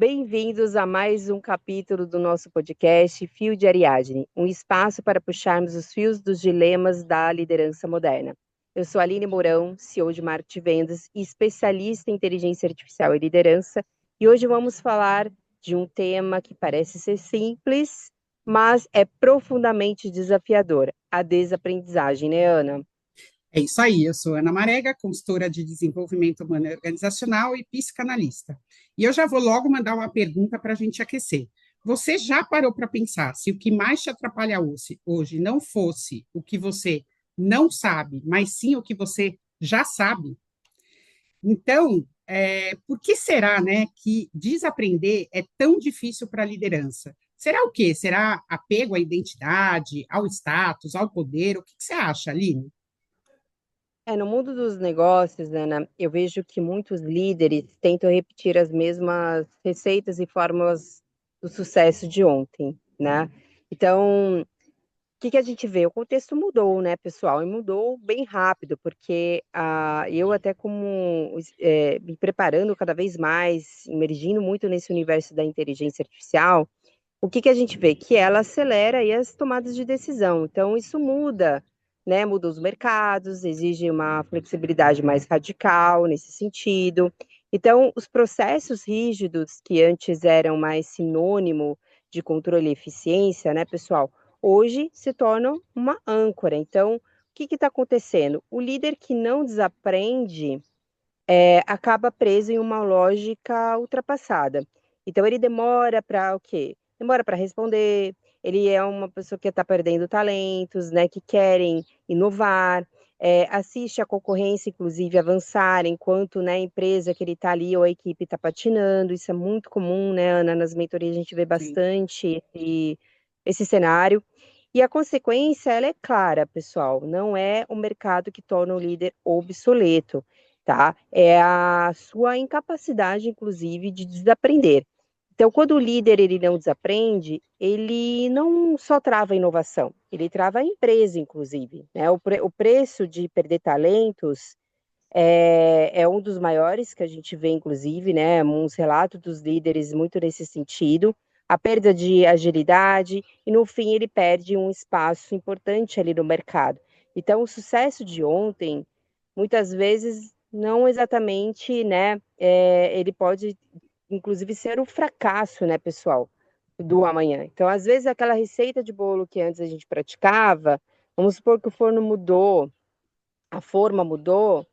Bem-vindos a mais um capítulo do nosso podcast Fio de Ariadne, um espaço para puxarmos os fios dos dilemas da liderança moderna. Eu sou Aline Mourão, CEO de Marketing e Vendas e especialista em inteligência artificial e liderança, e hoje vamos falar de um tema que parece ser simples, mas é profundamente desafiador, a desaprendizagem, né, Ana? É isso aí, eu sou Ana Marega, consultora de desenvolvimento humano e organizacional e psicanalista. E eu já vou logo mandar uma pergunta para a gente aquecer. Você já parou para pensar se o que mais te atrapalha hoje não fosse o que você não sabe, mas sim o que você já sabe? Então, por que será, né, que desaprender é tão difícil para a liderança? Será o quê? Será apego à identidade, ao status, ao poder? O que você acha, Aline? No mundo dos negócios, Ana, eu vejo que muitos líderes tentam repetir as mesmas receitas e fórmulas do sucesso de ontem, né? Então, o que a gente vê? O contexto mudou, né, pessoal? E mudou bem rápido, porque eu até como me preparando cada vez mais, emergindo muito nesse universo da inteligência artificial, o que a gente vê? Que ela acelera aí as tomadas de decisão. Então, isso muda, né? Muda os mercados, exige uma flexibilidade mais radical nesse sentido. Então, os processos rígidos, que antes eram mais sinônimo de controle e eficiência, né, pessoal? Hoje se tornam uma âncora. Então, o que está acontecendo? O líder que não desaprende acaba preso em uma lógica ultrapassada. Então ele demora para o quê? Demora para responder, ele é uma pessoa que está perdendo talentos, né, que querem inovar, assiste a concorrência, inclusive, avançar, enquanto, né, a empresa que ele está ali ou a equipe está patinando, isso é muito comum, né, Ana, nas mentorias a gente vê Sim. bastante esse cenário, e a consequência, ela é clara, pessoal, não é o mercado que torna o líder obsoleto, tá? É a sua incapacidade, inclusive, de desaprender. Então, quando o líder ele não desaprende, ele não só trava a inovação, ele trava a empresa, inclusive, né? O preço de perder talentos é um dos maiores que a gente vê, inclusive, né? Uns relatos dos líderes muito nesse sentido. A perda de agilidade, e no fim ele perde um espaço importante ali no mercado. Então, o sucesso de ontem, muitas vezes, não exatamente, né? Ele pode, inclusive, ser um fracasso, né, pessoal, do amanhã. Então, às vezes, aquela receita de bolo que antes a gente praticava, vamos supor que o forno mudou, a forma mudou,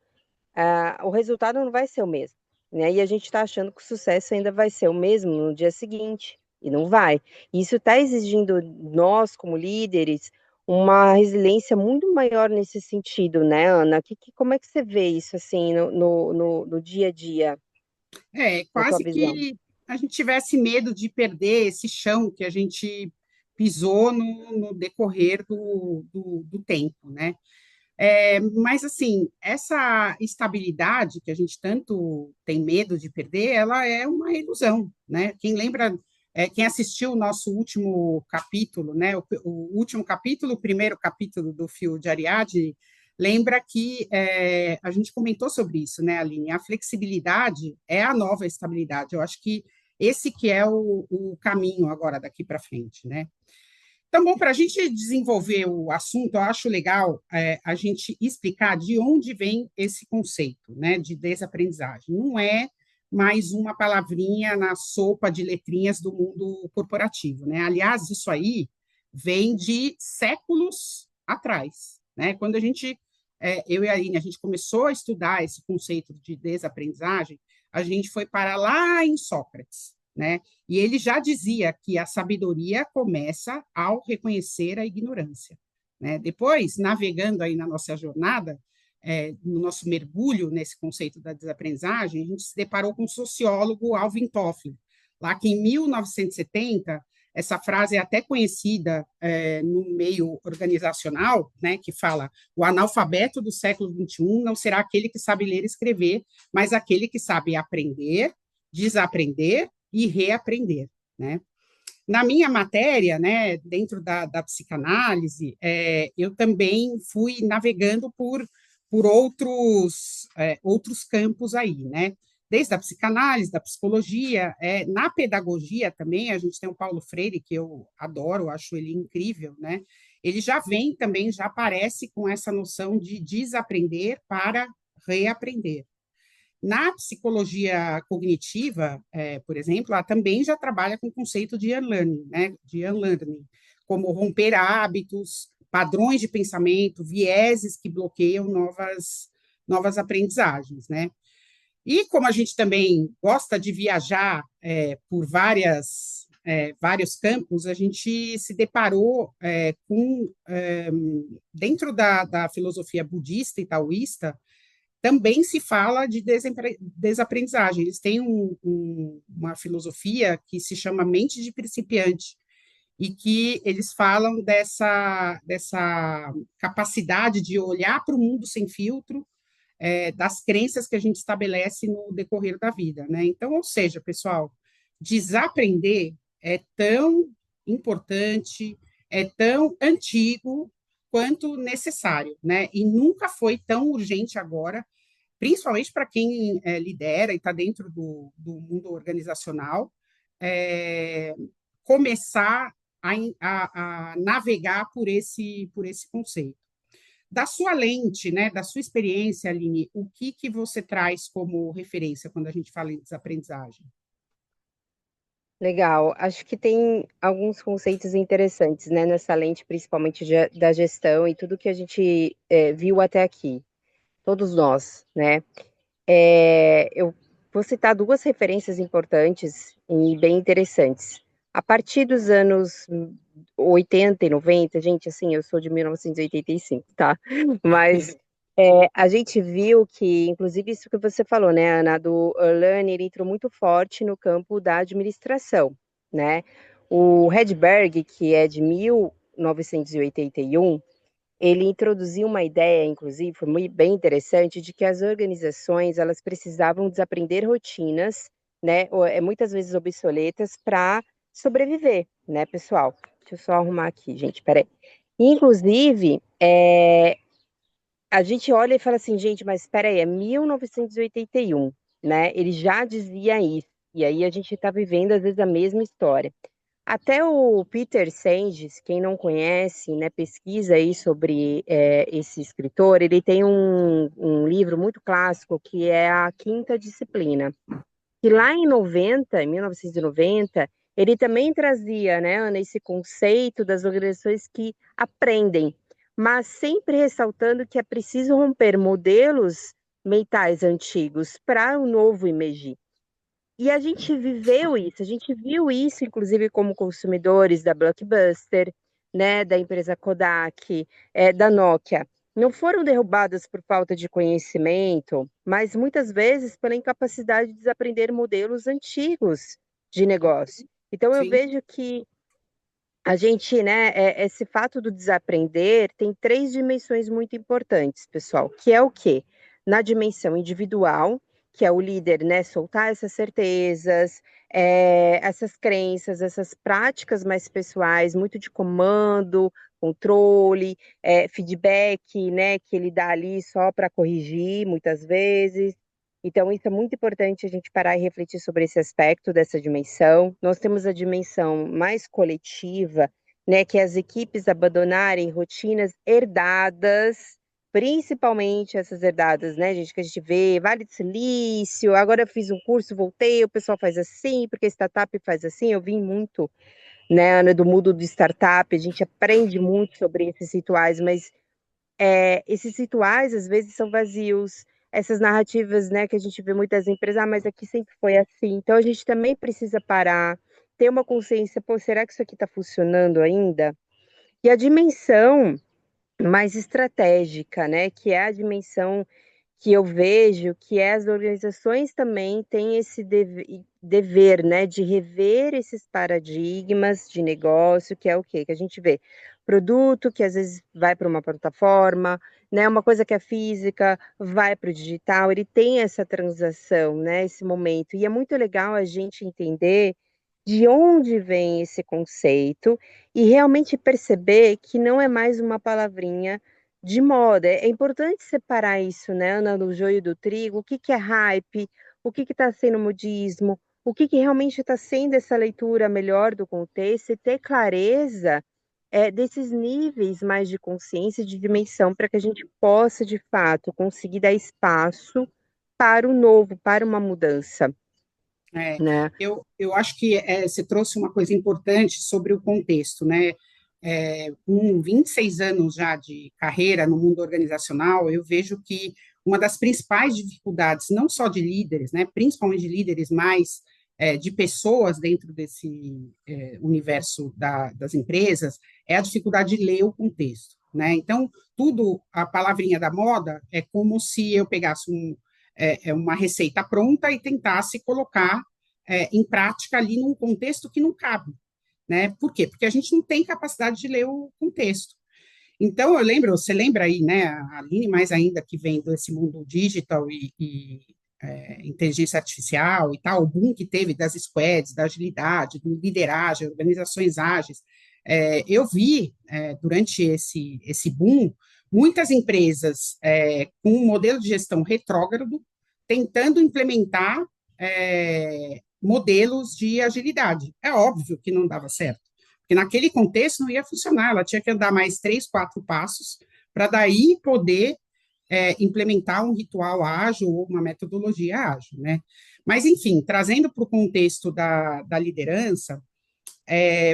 o resultado não vai ser o mesmo, né? E a gente está achando que o sucesso ainda vai ser o mesmo no dia seguinte, e não vai. Isso está exigindo nós, como líderes, uma resiliência muito maior nesse sentido, né, Ana? Como é que você vê isso assim no dia a dia, É na tua quase visão? que a gente tivesse medo de perder esse chão que a gente pisou no decorrer do tempo, né? Mas, assim, essa estabilidade que a gente tanto tem medo de perder, ela é uma ilusão, né? Quem lembra, quem assistiu o nosso último capítulo, né? O último capítulo, o primeiro capítulo do Fio de Ariadne, lembra que a gente comentou sobre isso, né, Aline? A flexibilidade é a nova estabilidade. Eu acho que esse que é o caminho agora daqui para frente, né? Então, bom, para a gente desenvolver o assunto, eu acho legal a gente explicar de onde vem esse conceito, né, de desaprendizagem. Não é mais uma palavrinha na sopa de letrinhas do mundo corporativo, né? Aliás, isso aí vem de séculos atrás, né? Quando eu e a Aline, a gente começou a estudar esse conceito de desaprendizagem, a gente foi para lá em Sócrates, né? E ele já dizia que a sabedoria começa ao reconhecer a ignorância, né? Depois, navegando aí na nossa jornada, no nosso mergulho nesse conceito da desaprendizagem, a gente se deparou com o sociólogo Alvin Toffler, lá que em 1970, essa frase é até conhecida no meio organizacional, né, que fala: o analfabeto do século XXI não será aquele que sabe ler e escrever, mas aquele que sabe aprender, desaprender e reaprender, né? Na minha matéria, né, dentro da psicanálise, eu também fui navegando por outros campos aí, né? desde a psicanálise, da psicologia, na pedagogia também, a gente tem o Paulo Freire, que eu adoro, acho ele incrível, né? Ele já vem também, já aparece com essa noção de desaprender para reaprender. Na psicologia cognitiva, por exemplo, ela também já trabalha com o conceito de unlearning, né? De unlearning, como romper hábitos, padrões de pensamento, vieses que bloqueiam novas aprendizagens, né? E como a gente também gosta de viajar por vários campos, a gente se deparou dentro da filosofia budista e taoísta, também se fala de desaprendizagem. Eles têm uma filosofia que se chama mente de principiante, e que eles falam dessa capacidade de olhar para o mundo sem filtro, das crenças que a gente estabelece no decorrer da vida, né? Então, ou seja, pessoal, desaprender é tão importante, é tão antigo quanto necessário, né? E nunca foi tão urgente agora, principalmente para quem lidera e está dentro do mundo organizacional, é, começar a navegar por esse conceito. Da sua lente, né, da sua experiência, Aline, o que você traz como referência quando a gente fala em desaprendizagem? Legal. Acho que tem alguns conceitos interessantes, né, nessa lente, principalmente da gestão e tudo que a gente viu até aqui, todos nós, né? Eu vou citar duas referências importantes e bem interessantes. A partir dos anos 80 e 90, gente, assim, eu sou de 1985, tá? Mas a gente viu que, inclusive, isso que você falou, né, Ana, do Erlang, ele entrou muito forte no campo da administração, né? O Hedberg, que é de 1981, ele introduziu uma ideia, inclusive, foi bem interessante, de que as organizações elas precisavam desaprender rotinas, né, muitas vezes obsoletas, para sobreviver, né, pessoal? Deixa eu só arrumar aqui, gente, peraí. Inclusive, a gente olha e fala assim, gente, mas espera aí, é 1981, né? Ele já dizia isso. E aí a gente está vivendo, às vezes, a mesma história. Até o Peter Senge, quem não conhece, né, pesquisa aí sobre esse escritor, ele tem um livro muito clássico que é a Quinta Disciplina. Que lá em 1990, ele também trazia, né, Ana, esse conceito das organizações que aprendem, mas sempre ressaltando que é preciso romper modelos mentais antigos para o novo emergir. E a gente viveu isso, a gente viu isso, inclusive, como consumidores da Blockbuster, né, da empresa Kodak, da Nokia. Não foram derrubadas por falta de conhecimento, mas muitas vezes pela incapacidade de desaprender modelos antigos de negócio. Então, eu Sim, vejo que a gente, né, esse fato do desaprender tem três dimensões muito importantes, pessoal, que é o quê? Na dimensão individual, que é o líder, né, soltar essas certezas, essas crenças, essas práticas mais pessoais, muito de comando, controle, feedback, né, que ele dá ali só para corrigir, muitas vezes. Então, isso é muito importante a gente parar e refletir sobre esse aspecto dessa dimensão. Nós temos a dimensão mais coletiva, né, que é as equipes abandonarem rotinas herdadas, principalmente essas herdadas, né, gente, que a gente vê, Vale do Silício, agora eu fiz um curso, voltei, o pessoal faz assim, porque a startup faz assim, eu vim muito, né, Ana, do mundo de startup, a gente aprende muito sobre esses rituais, mas esses rituais às vezes são vazios, essas narrativas, né, que a gente vê muitas empresas, mas aqui sempre foi assim. Então a gente também precisa parar, ter uma consciência, pô, será que isso aqui está funcionando ainda? E a dimensão mais estratégica, né, que é a dimensão que eu vejo que as organizações também têm esse dever, né, de rever esses paradigmas de negócio, que é o quê? Que a gente vê produto que às vezes vai para uma plataforma, né, uma coisa que é física vai para o digital, ele tem essa transação, né, esse momento, e é muito legal a gente entender de onde vem esse conceito e realmente perceber que não é mais uma palavrinha de moda. É importante separar isso, né, Ana, do joio do trigo. O que que é hype? o que está sendo modismo, o que realmente está sendo essa leitura melhor do contexto e ter clareza desses níveis mais de consciência e de dimensão para que a gente possa, de fato, conseguir dar espaço para o novo, para uma mudança, É, né? eu acho que você trouxe uma coisa importante sobre o contexto, né? Com 26 anos já de carreira no mundo organizacional, eu vejo que uma das principais dificuldades, não só de líderes, né, principalmente de líderes, mas de pessoas dentro desse universo das empresas, é a dificuldade de ler o contexto, né? Então, tudo, a palavrinha da moda, é como se eu pegasse uma receita pronta e tentasse colocar em prática ali num contexto que não cabe, né? Por quê? Porque a gente não tem capacidade de ler o contexto. Então, eu lembro, você lembra aí, né, a Aline, mais ainda que vem desse mundo digital e inteligência artificial e tal, o boom que teve das squads, da agilidade, do lideragem, organizações ágeis. Eu vi, durante esse boom, muitas empresas com um modelo de gestão retrógrado tentando implementar modelos de agilidade. É óbvio que não dava certo, porque naquele contexto não ia funcionar, ela tinha que andar mais 3, 4 passos para daí poder implementar um ritual ágil ou uma metodologia ágil, né? Mas, enfim, trazendo para o contexto da liderança,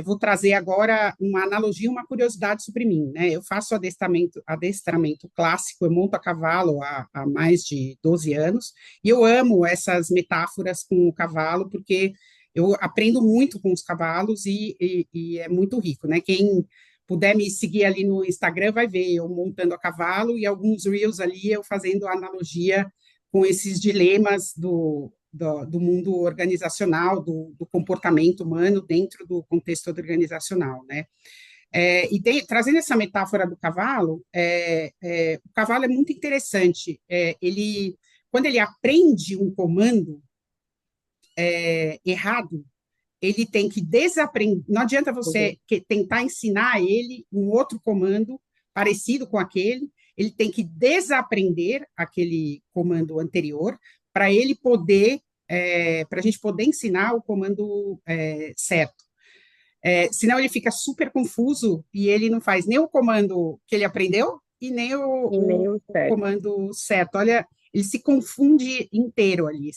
vou trazer agora uma analogia, uma curiosidade sobre mim, né? Eu faço adestramento clássico, eu monto a cavalo há mais de 12 anos, e eu amo essas metáforas com o cavalo, porque eu aprendo muito com os cavalos e é muito rico, né? Quem puder me seguir ali no Instagram vai ver eu montando a cavalo e alguns reels ali eu fazendo analogia com esses dilemas do mundo organizacional, do comportamento humano dentro do contexto organizacional, né? Trazendo essa metáfora do cavalo, o cavalo é muito interessante. Quando ele aprende um comando errado, ele tem que desaprender. Não adianta Uhum. você tentar ensinar ele um outro comando parecido com aquele. Ele tem que desaprender aquele comando anterior para ele poder, para a gente poder ensinar o comando certo. Senão ele fica super confuso e ele não faz nem o comando que ele aprendeu e nem E nem o o certo. comando certo. Olha, ele se confunde inteiro ali.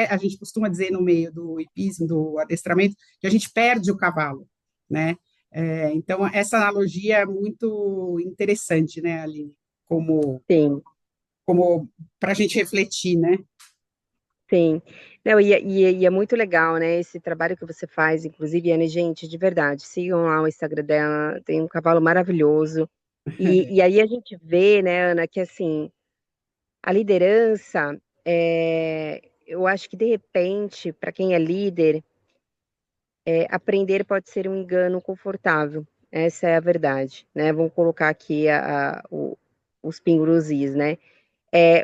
A gente costuma dizer no meio do hipismo, do adestramento, que a gente perde o cavalo, né? Então, essa analogia é muito interessante, né, Aline? Como, Sim. como para a gente refletir, né? Sim. Não, e é muito legal, né? Esse trabalho que você faz, inclusive, Anne, gente, de verdade, sigam lá o Instagram dela, tem um cavalo maravilhoso. E aí a gente vê, né, Ana, que assim, a liderança, eu acho que de repente, para quem é líder, aprender pode ser um engano confortável. Essa é a verdade, né? Vamos colocar aqui os pingos is, né?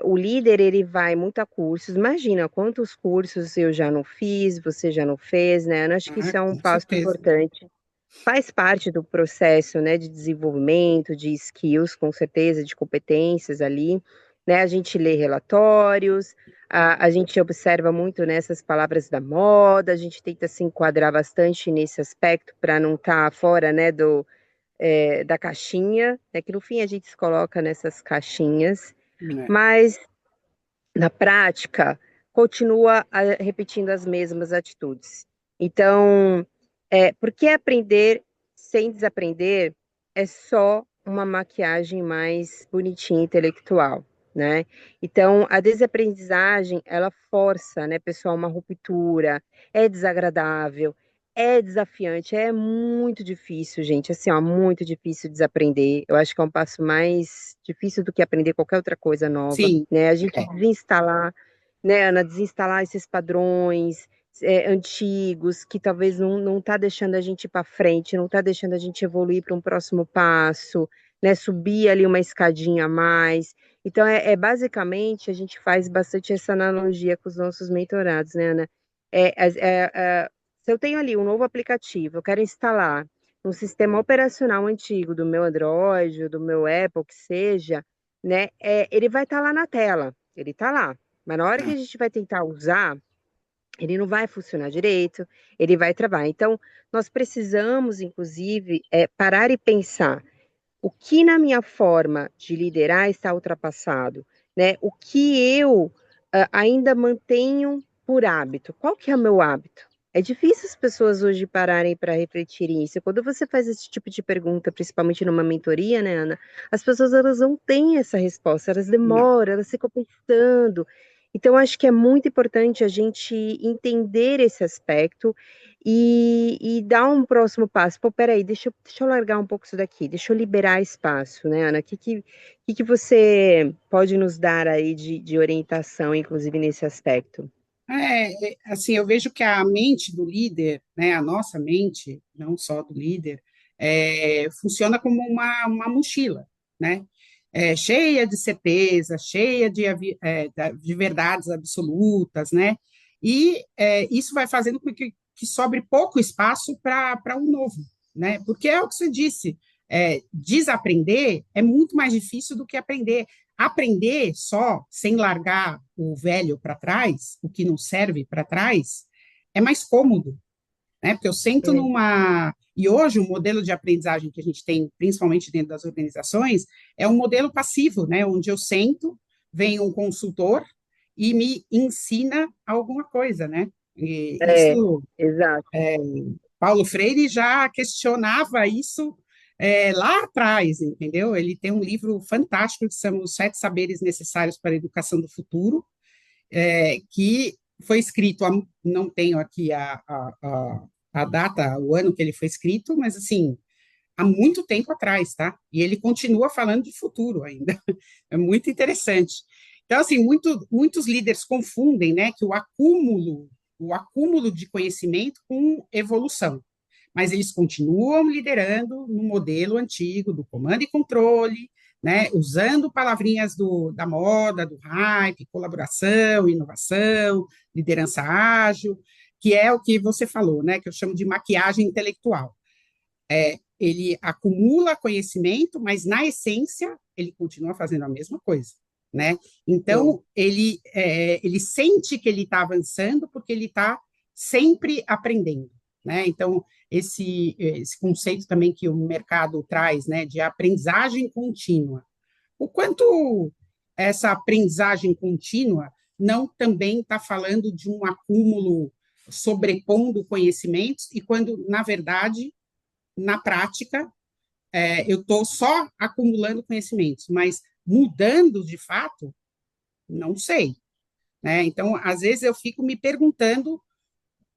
O líder, ele vai muito a cursos. Imagina quantos cursos eu já não fiz, você já não fez, né? Eu acho que Ah, isso é um com passo certeza. importante. Faz parte do processo, né, de desenvolvimento, de skills, com certeza, de competências ali, né? A gente lê relatórios, a gente observa muito nessas palavras da moda, a gente tenta se enquadrar bastante nesse aspecto para não estar fora, né, da caixinha, né? Que no fim a gente se coloca nessas caixinhas, É. mas na prática, continua repetindo as mesmas atitudes. Então, por que aprender sem desaprender é só uma maquiagem mais bonitinha intelectual, né? Então, a desaprendizagem, ela força, né, pessoal, uma ruptura, é desagradável, é desafiante, é muito difícil, gente, assim, ó, muito difícil desaprender. Eu acho que é um passo mais difícil do que aprender qualquer outra coisa nova, Sim, né? A gente é. desinstalar, né, Ana, desinstalar esses padrões antigos que talvez não tá deixando a gente ir para frente, não tá deixando a gente evoluir para um próximo passo, né? Subir ali uma escadinha a mais. Então, basicamente a gente faz bastante essa analogia com os nossos mentorados, né, Ana? Se eu tenho ali um novo aplicativo, eu quero instalar um sistema operacional antigo do meu Android, do meu Apple, que seja, né? Ele vai estar lá na tela, ele está lá. Mas na hora que a gente vai tentar usar, ele não vai funcionar direito, ele vai travar. Então, nós precisamos, inclusive, parar e pensar o que na minha forma de liderar está ultrapassado, né? O que eu ainda mantenho por hábito? Qual que é o meu hábito? É difícil as pessoas hoje pararem para refletirem isso. Quando você faz esse tipo de pergunta, principalmente numa mentoria, né, Ana? As pessoas elas não têm essa resposta, elas Não. demoram, elas ficam pensando. Então, acho que é muito importante a gente entender esse aspecto e dar um próximo passo. Pô, peraí, deixa eu largar um pouco isso daqui, deixa eu liberar espaço, né, Ana? O que você pode nos dar aí de orientação, inclusive nesse aspecto? Assim, eu vejo que a mente do líder, né, a nossa mente, não só do líder, funciona como uma mochila, né? Cheia de certeza, cheia de verdades absolutas, né? E isso vai fazendo com que sobre pouco espaço para um novo, né? Porque é o que você disse, desaprender é muito mais difícil do que aprender. Aprender só, sem largar o velho para trás, o que não serve para trás, é mais cômodo, né? Porque eu sento É, numa. E hoje, o modelo de aprendizagem que a gente tem, principalmente dentro das organizações, é um modelo passivo, né? Onde eu sento, vem um consultor e me ensina alguma coisa, né? E é, isso, exato. Paulo Freire já questionava isso lá atrás, entendeu? Ele tem um livro fantástico que são Os Sete Saberes Necessários para a Educação do Futuro, que foi escrito, não tenho aqui a data, o ano que ele foi escrito, mas assim, há muito tempo atrás, tá? E ele continua falando de futuro ainda. É muito interessante. Então, assim, muitos líderes confundem, né, que o acúmulo de conhecimento com evolução. Mas eles continuam liderando no modelo antigo do comando e controle, né, usando palavrinhas da moda, do hype, colaboração, inovação, liderança ágil, que é o que você falou, né, que eu chamo de maquiagem intelectual. Ele acumula conhecimento, mas na essência ele continua fazendo a mesma coisa, né? Sim, Então ele sente que ele está avançando porque ele está sempre aprendendo, né? Então esse conceito também que o mercado traz, né, de aprendizagem contínua, o quanto essa aprendizagem contínua não também está falando de um acúmulo sobrepondo conhecimentos e quando na verdade na prática, eu estou só acumulando conhecimentos, mas mudando de fato, não sei. Né? Então, às vezes, eu fico me perguntando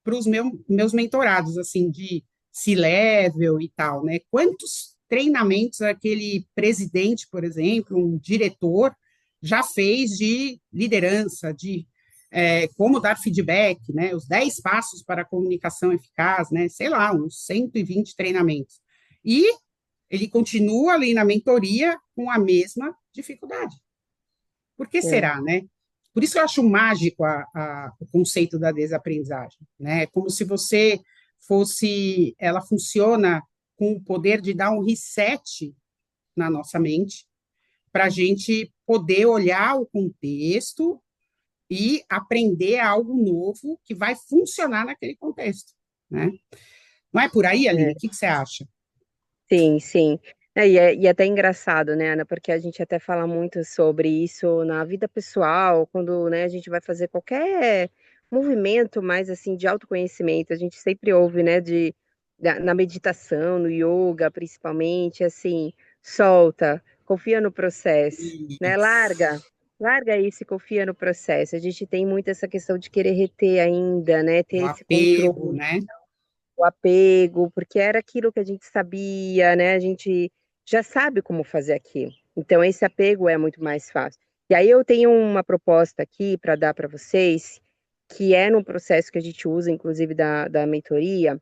para os meus mentorados, assim, de C-level e tal, né? Quantos treinamentos aquele presidente, por exemplo, um diretor, já fez de liderança, de como dar feedback, né? Os 10 passos para a comunicação eficaz, né? Sei lá, uns 120 treinamentos. E ele continua ali na mentoria com a mesma dificuldade. Por que é, será, né? Por isso eu acho mágico o conceito da desaprendizagem, né? Como se você ela funciona com o poder de dar um reset na nossa mente para a gente poder olhar o contexto e aprender algo novo que vai funcionar naquele contexto, né? Não é por aí, Aline? O é. que você acha? Sim, sim. E é até engraçado, né, Ana, porque a gente até fala muito sobre isso na vida pessoal, quando, né, a gente vai fazer qualquer movimento mais assim de autoconhecimento, a gente sempre ouve, né, na meditação, no yoga, principalmente, assim, solta, confia no processo, né, larga isso e confia no processo. A gente tem muito essa questão de querer reter ainda, né, ter O esse apego, controle, né? o apego, porque era aquilo que a gente sabia, né? A gente já sabe como fazer aquilo. Então, esse apego é muito mais fácil. E aí eu tenho uma proposta aqui para dar para vocês, que é num processo que a gente usa, inclusive da mentoria,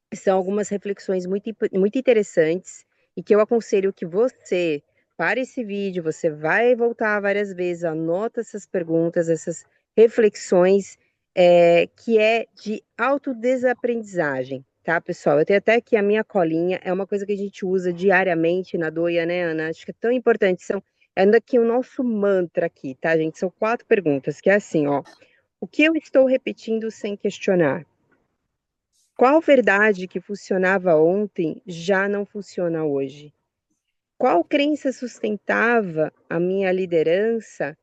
que são algumas reflexões muito interessantes e que eu aconselho que você pare esse vídeo, você vai voltar várias vezes, anota essas perguntas, essas reflexões, que é de autodesaprendizagem, tá, pessoal? Eu tenho até aqui a minha colinha, é uma coisa que a gente usa diariamente na doia, né, Ana? Acho que é tão importante, são anda aqui o nosso mantra aqui, tá, gente? São 4 perguntas, que é assim, ó. O que eu estou repetindo sem questionar? Qual verdade que funcionava ontem já não funciona hoje? Qual crença sustentava a minha liderança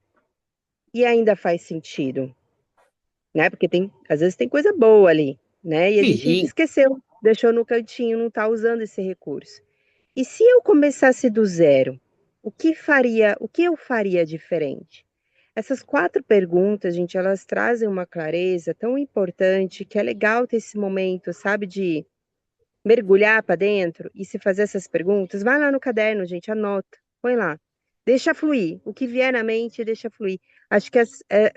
e ainda faz sentido, né? Porque às vezes tem coisa boa ali, né? E a gente Sim, esqueceu, deixou no cantinho, não está usando esse recurso. E se eu começasse do zero, o que eu faria diferente? Essas 4 perguntas, gente, elas trazem uma clareza tão importante que é legal ter esse momento, sabe, de mergulhar para dentro e se fazer essas perguntas. Vai lá no caderno, gente, anota, põe lá. Deixa fluir. O que vier na mente, deixa fluir. Acho que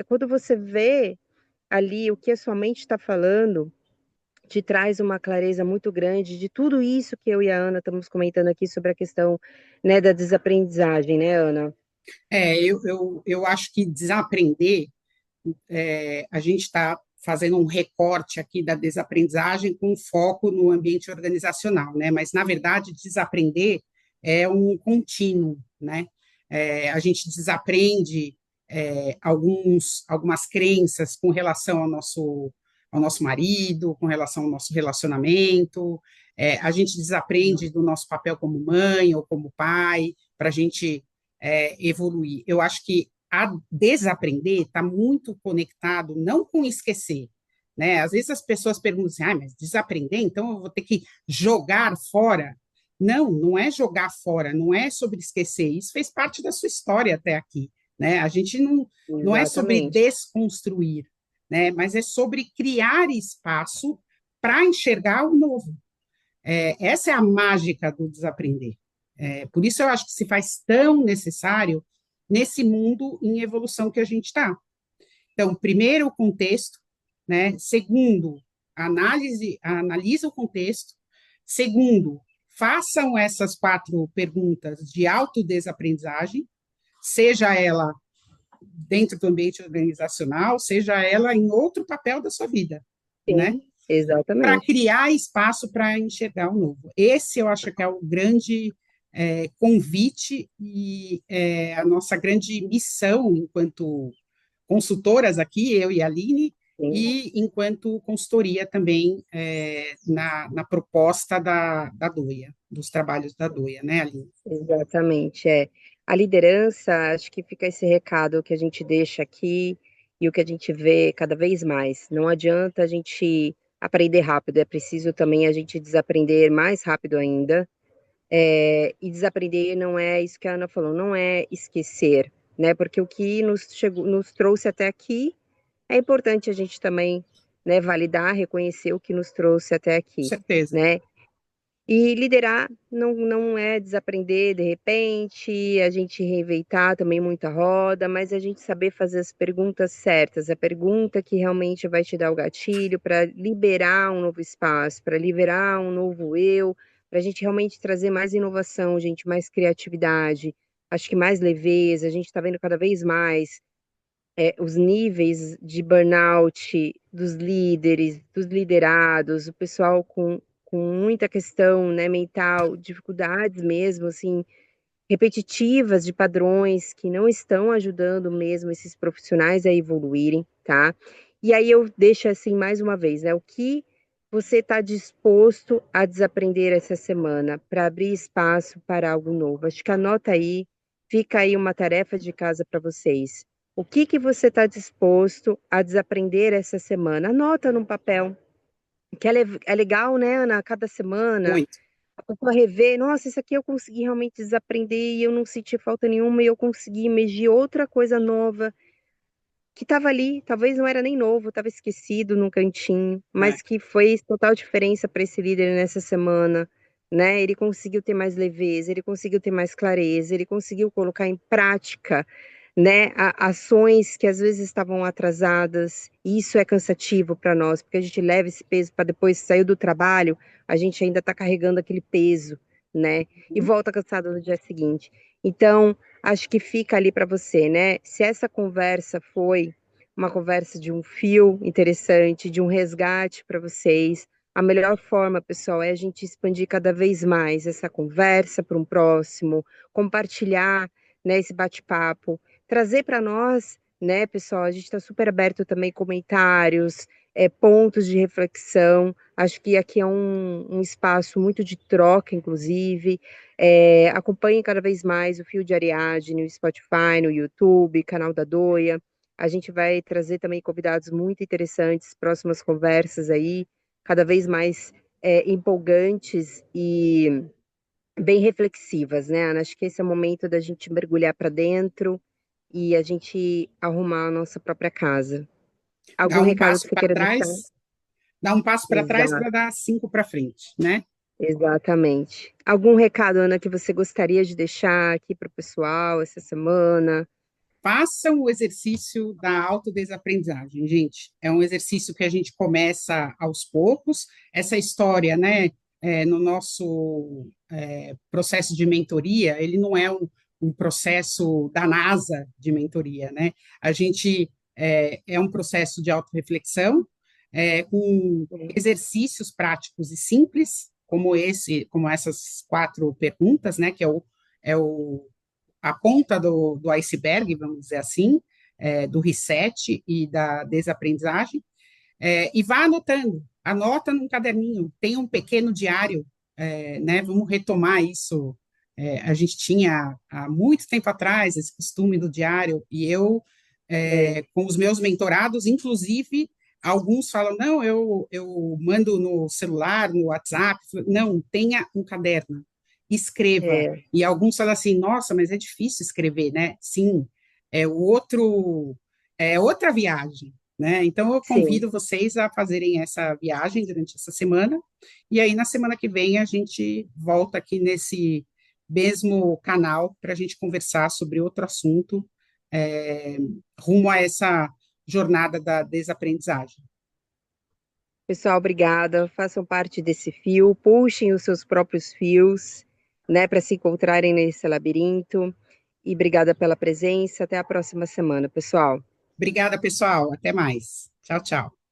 quando você vê ali o que a sua mente está falando, te traz uma clareza muito grande de tudo isso que eu e a Ana estamos comentando aqui sobre a questão, né, da desaprendizagem, né, Ana? eu acho que desaprender, a gente está fazendo um recorte aqui da desaprendizagem com foco no ambiente organizacional, né? Mas, na verdade, desaprender é um contínuo, né? A gente desaprende algumas crenças com relação ao nosso marido, com relação ao nosso relacionamento, a gente desaprende do nosso papel como mãe ou como pai, para a gente evoluir. Eu acho que a desaprender está muito conectado, não com esquecer, né? Às vezes as pessoas perguntam assim, ah, mas desaprender, então eu vou ter que jogar fora. Não, não é jogar fora, não é sobre esquecer. Isso fez parte da sua história até aqui, né? A gente não é sobre Exatamente. desconstruir, né? Mas é sobre criar espaço para enxergar o novo. Essa é a mágica do desaprender. Por isso eu acho que se faz tão necessário nesse mundo em evolução que a gente está. Então, primeiro, o contexto, né? Segundo, analisa o contexto. Segundo, façam essas 4 perguntas de autodesaprendizagem, seja ela dentro do ambiente organizacional, seja ela em outro papel da sua vida, né? Sim, Para exatamente. criar espaço para enxergar o novo. Esse eu acho que é o grande convite e a nossa grande missão enquanto consultoras aqui, eu e a Aline, Sim. e enquanto consultoria também na proposta da DOIA, dos trabalhos da DOIA, né, Aline? Exatamente, é. A liderança, acho que fica esse recado que a gente deixa aqui e o que a gente vê cada vez mais. Não adianta a gente aprender rápido, é preciso também a gente desaprender mais rápido ainda. E desaprender não é isso que a Ana falou, não é esquecer, né? Porque o que nos trouxe até aqui é importante a gente também, né, validar, reconhecer o que nos trouxe até Com aqui, certeza. né? E liderar não é desaprender de repente, a gente reinventar também muita roda, mas a gente saber fazer as perguntas certas, a pergunta que realmente vai te dar o gatilho para liberar um novo espaço, para liberar um novo eu, para a gente realmente trazer mais inovação, gente, mais criatividade, acho que mais leveza, a gente está vendo cada vez mais os níveis de burnout dos líderes, dos liderados, o pessoal com muita questão, né, mental, dificuldades mesmo, assim, repetitivas de padrões que não estão ajudando mesmo esses profissionais a evoluírem, tá? E aí eu deixo assim mais uma vez, né? O que você está disposto a desaprender essa semana para abrir espaço para algo novo? Acho que anota aí, fica aí uma tarefa de casa para vocês. O que você está disposto a desaprender essa semana? Anota num papel, que é legal, né, Ana? Cada semana Muito. a pessoa rever, nossa, isso aqui eu consegui realmente desaprender e eu não senti falta nenhuma e eu consegui emergir outra coisa nova que estava ali, talvez não era nem novo, estava esquecido num cantinho, É. mas que fez total diferença para esse líder nessa semana, né? Ele conseguiu ter mais leveza, ele conseguiu ter mais clareza, ele conseguiu colocar em prática, né, ações que às vezes estavam atrasadas. E isso é cansativo para nós, porque a gente leva esse peso para depois sair do trabalho, a gente ainda está carregando aquele peso, né? E volta cansado no dia seguinte. Então, acho que fica ali para você, né? Se essa conversa foi uma conversa de um fio interessante, de um resgate para vocês, a melhor forma, pessoal, é a gente expandir cada vez mais essa conversa para um próximo, compartilhar, né, esse bate-papo, trazer para nós, né, pessoal, a gente está super aberto também comentários, pontos de reflexão. Acho que aqui é um espaço muito de troca, inclusive. Acompanhe cada vez mais o Fio de Ariadne no Spotify, no YouTube, canal da Doia. A gente vai trazer também convidados muito interessantes, próximas conversas aí, cada vez mais empolgantes e bem reflexivas, né, Ana? Acho que esse é o momento da gente mergulhar para dentro e a gente arrumar a nossa própria casa. Dá Algum um recado que passo você para queira deixar? trás, dá um passo para trás Exato, para dar cinco para frente, né? exatamente. Algum recado, Ana, que você gostaria de deixar aqui para o pessoal essa semana? Façam o exercício da autodesaprendizagem, gente. É um exercício que a gente começa aos poucos. Essa história, né, no nosso processo de mentoria, ele não é um processo da NASA de mentoria, né? A gente é um processo de autorreflexão, com exercícios práticos e simples, como como essas quatro perguntas, né, que é o a ponta do iceberg, vamos dizer assim, do reset e da desaprendizagem, e vá anotando, anota num caderninho, tem um pequeno diário, né? Vamos retomar isso. A gente tinha há muito tempo atrás esse costume do diário, e eu, É, com os meus mentorados, inclusive, alguns falam, não, eu mando no celular, no WhatsApp, não, tenha um caderno, escreva. é, E alguns falam assim, nossa, mas é difícil escrever, né? Sim, é outra viagem, né? Então, eu sim. convido vocês a fazerem essa viagem durante essa semana, e aí na semana que vem a gente volta aqui nesse mesmo canal para a gente conversar sobre outro assunto, é, rumo a essa jornada da desaprendizagem. Pessoal, obrigada. Façam parte desse fio, puxem os seus próprios fios, né, para se encontrarem nesse labirinto. E obrigada pela presença. Até a próxima semana, pessoal. Obrigada, pessoal. Até mais. Tchau, tchau.